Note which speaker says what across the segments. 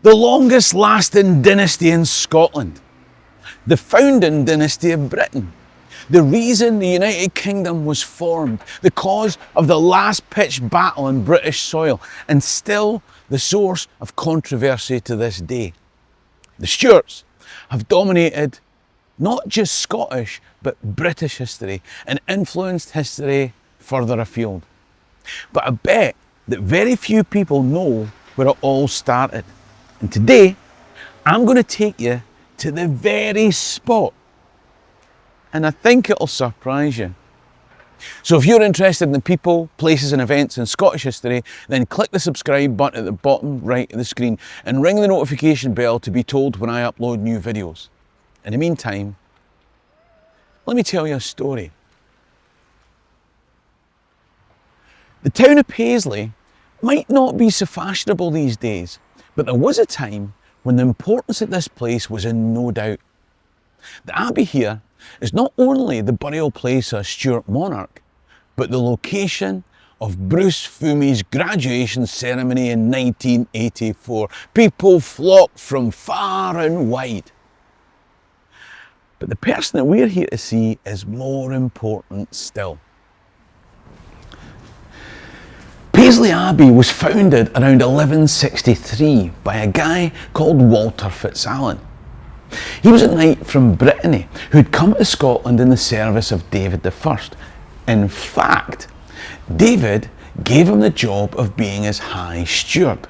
Speaker 1: the longest lasting dynasty in Scotland, the founding dynasty of Britain, the reason the United Kingdom was formed, the cause of the last pitched battle on British soil, and still the source of controversy to this day. The Stuarts have dominated not just Scottish but British history and influenced history further afield. But I bet that very few people know where it all started. And today, I'm going to take you to the very spot. And I think it'll surprise you. So if you're interested in the people, places and events in Scottish history, then click the subscribe button at the bottom right of the screen and ring the notification bell to be told when I upload new videos. In the meantime, let me tell you a story. The town of Paisley might not be so fashionable these days, but there was a time when the importance of this place was in no doubt. The abbey here is not only the burial place of a Stuart monarch, but the location of Bruce Fummey's graduation ceremony in 1984. People flocked from far and wide. But the person that we're here to see is more important still. Paisley Abbey was founded around 1163 by a guy called Walter Fitzalan. He was a knight from Brittany who'd come to Scotland in the service of David I. In fact, David gave him the job of being his High Steward.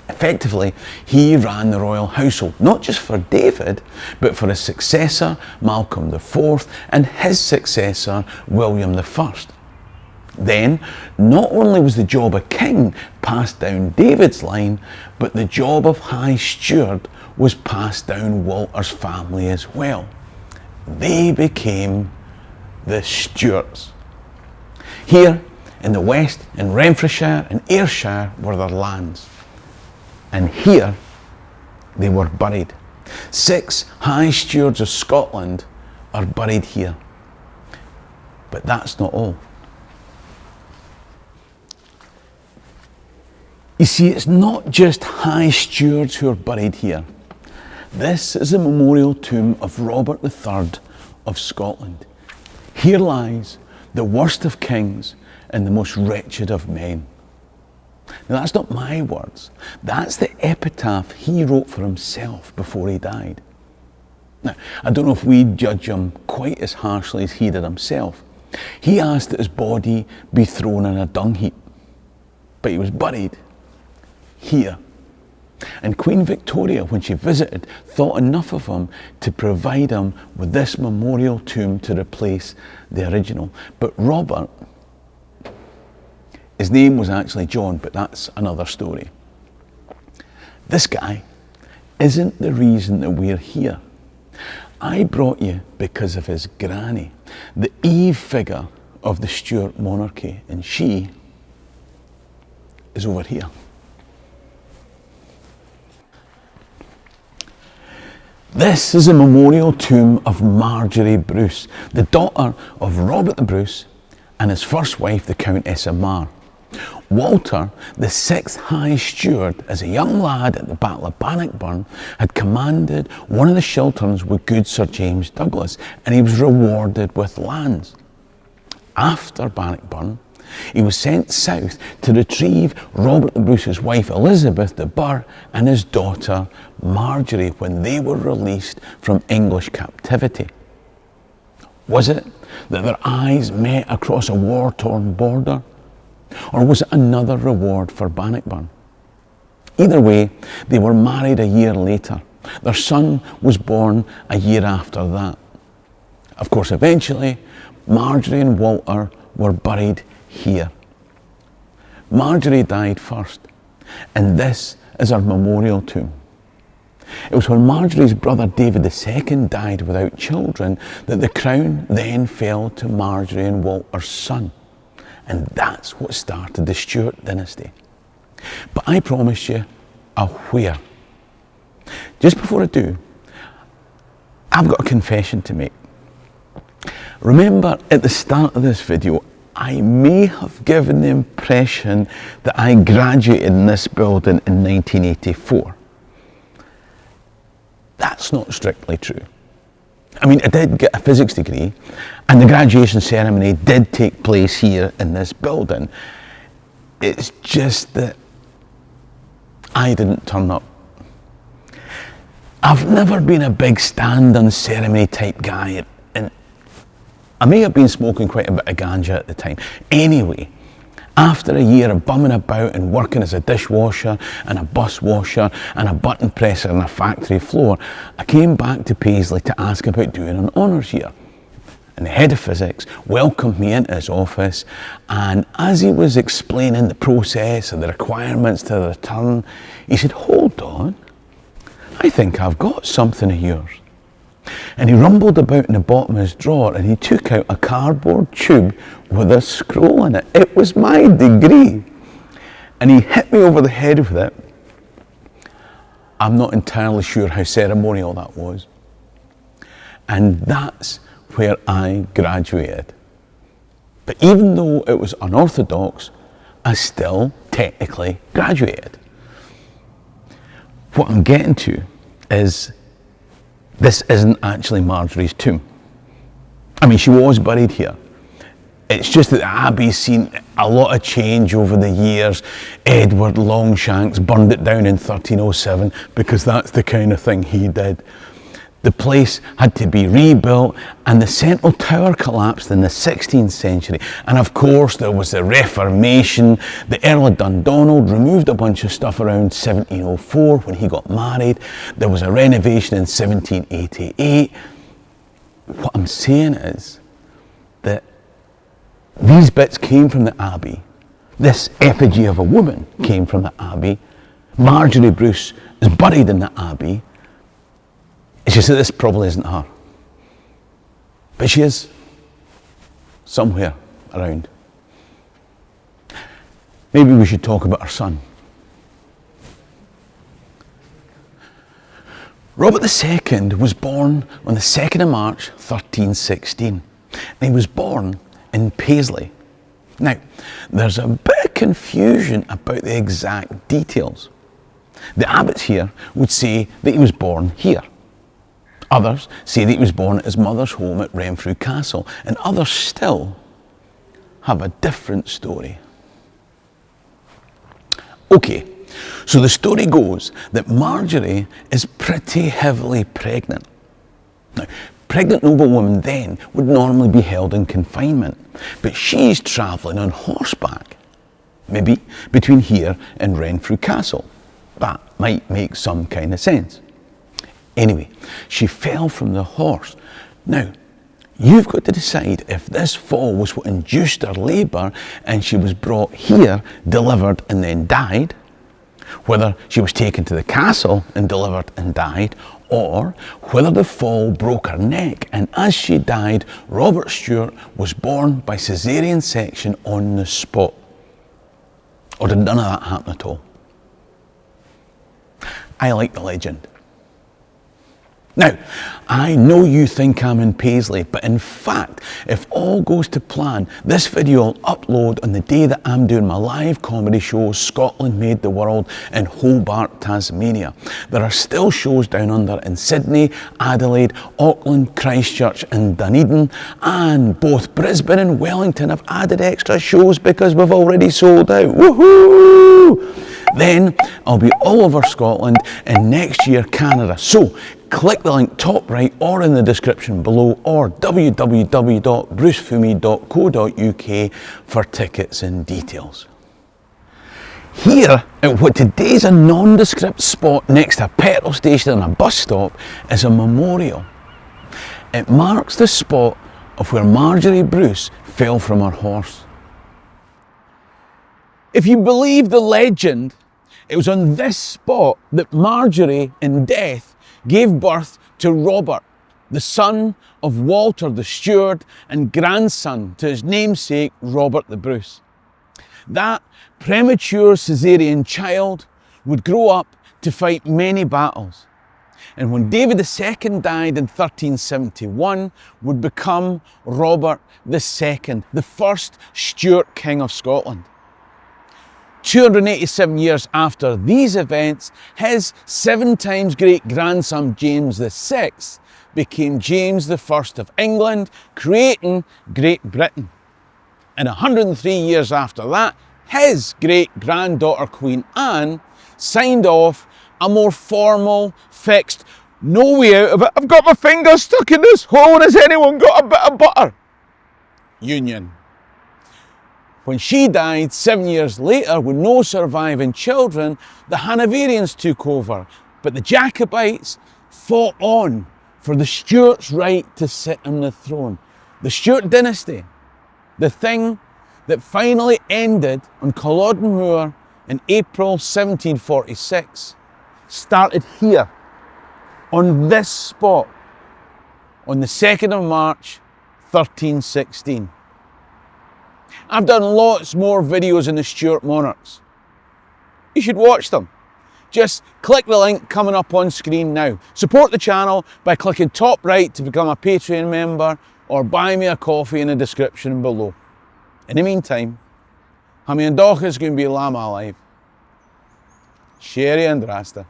Speaker 1: Effectively, he ran the royal household, not just for David, but for his successor, Malcolm IV, and his successor, William I. Then, not only was the job of king passed down David's line, but the job of High Steward was passed down Walter's family as well. They became the Stuarts. Here in the west, in Renfrewshire and Ayrshire, were their lands. And here they were buried. 6 High Stewards of Scotland are buried here. But that's not all. You see, it's not just High Stewards who are buried here. This is a memorial tomb of Robert III of Scotland. Here lies the worst of kings and the most wretched of men. Now that's not my words. That's the epitaph he wrote for himself before he died. Now, I don't know if we'd judge him quite as harshly as he did himself. He asked that his body be thrown in a dung heap, but he was buried here. And Queen Victoria, when she visited, thought enough of him to provide him with this memorial tomb to replace the original. But Robert, his name was actually John, but that's another story. This guy isn't the reason that we're here. I brought you because of his granny, the Eve figure of the Stuart monarchy, and she is over here. This is a memorial tomb of Marjory Bruce, the daughter of Robert the Bruce and his first wife, the Countess of Mar. Walter, the 6th High Steward, as a young lad at the Battle of Bannockburn, had commanded one of the Chilterns with good Sir James Douglas, and he was rewarded with lands. After Bannockburn, he was sent south to retrieve Robert the Bruce's wife Elizabeth de Burgh and his daughter Marjory when they were released from English captivity. Was it that their eyes met across a war-torn border? Or was it another reward for Bannockburn? Either way, they were married a year later. Their son was born a year after that. Of course, eventually, Marjory and Walter were buried here. Marjory died first, and this is her memorial tomb. It was when Marjory's brother David II died without children that the crown then fell to Marjory and Walter's son. And that's what started the Stuart dynasty. But I promise you a where. Just before I do, I've got a confession to make. Remember at the start of this video, I may have given the impression that I graduated in this building in 1984. That's not strictly true. I mean, I did get a physics degree, and the graduation ceremony did take place here in this building. It's just that I didn't turn up. I've never been a big stand-on ceremony type guy, and I may have been smoking quite a bit of ganja at the time. Anyway, after a year of bumming about and working as a dishwasher and a bus washer and a button presser on a factory floor, I came back to Paisley to ask about doing an honours year. And the head of physics welcomed me into his office, and as he was explaining the process and the requirements to the return, he said, "Hold on, I think I've got something of yours." And he rumbled about in the bottom of his drawer and he took out a cardboard tube with a scroll in it. It was my degree. And he hit me over the head with it. I'm not entirely sure how ceremonial that was. And that's where I graduated. But even though it was unorthodox, I still technically graduated. What I'm getting to is this isn't actually Marjory's tomb. I mean, she was buried here. It's just that the Abbey's seen a lot of change over the years. Edward Longshanks burned it down in 1307 because that's the kind of thing he did. The place had to be rebuilt, and the central tower collapsed in the 16th century. And of course, there was the Reformation. The Earl of Dundonald removed a bunch of stuff around 1704 when he got married. There was a renovation in 1788. What I'm saying is that these bits came from the Abbey. This effigy of a woman came from the Abbey. Marjory Bruce is buried in the Abbey. It's just that this probably isn't her. But she is somewhere around. Maybe we should talk about her son. Robert II was born on the 2nd of March 1316. And he was born in Paisley. Now, there's a bit of confusion about the exact details. The abbots here would say that he was born here. Others say that he was born at his mother's home at Renfrew Castle, and others still have a different story. Okay, so the story goes that Marjory is pretty heavily pregnant. Now, pregnant noblewomen then would normally be held in confinement, but she's travelling on horseback, maybe between here and Renfrew Castle. That might make some kind of sense. Anyway, she fell from the horse. Now, you've got to decide if this fall was what induced her labour and she was brought here, delivered and then died, whether she was taken to the castle and delivered and died, or whether the fall broke her neck and as she died, Robert Stuart was born by caesarean section on the spot. Or did none of that happen at all? I like the legend. Now, I know you think I'm in Paisley, but in fact, if all goes to plan, this video will upload on the day that I'm doing my live comedy show, Scotland Made the World, in Hobart, Tasmania. There are still shows down under in Sydney, Adelaide, Auckland, Christchurch and Dunedin, and both Brisbane and Wellington have added extra shows because we've already sold out. Woohoo! Then I'll be all over Scotland and next year Canada. So click the link top right or in the description below or www.brucefummey.co.uk for tickets and details. Here at what today is a nondescript spot next to a petrol station and a bus stop is a memorial. It marks the spot of where Marjory Bruce fell from her horse. If you believe the legend, it was on this spot that Marjory, in death, gave birth to Robert, the son of Walter the Steward and grandson to his namesake Robert the Bruce. That premature caesarean child would grow up to fight many battles, and when David II died in 1371, would become Robert II, the first Stuart King of Scotland. 287 years after these events, his 7 times great-grandson James VI became James I of England, creating Great Britain. And 103 years after that, his great-granddaughter Queen Anne signed off a more formal, fixed, no way out of it, I've got my finger stuck in this hole, has anyone got a bit of butter? Union. When she died 7 years later with no surviving children, the Hanoverians took over, but the Jacobites fought on for the Stuarts' right to sit on the throne. The Stuart Dynasty, the thing that finally ended on Culloden Moor in April 1746, started here, on this spot, on the 2nd of March 1316. I've done lots more videos on the Stuart monarchs. You should watch them. Just click the link coming up on screen now. Support the channel by clicking top right to become a Patreon member, or buy me a coffee in the description below. In the meantime, Fummey and Doch is going to be llama alive. Sherry and Rasta.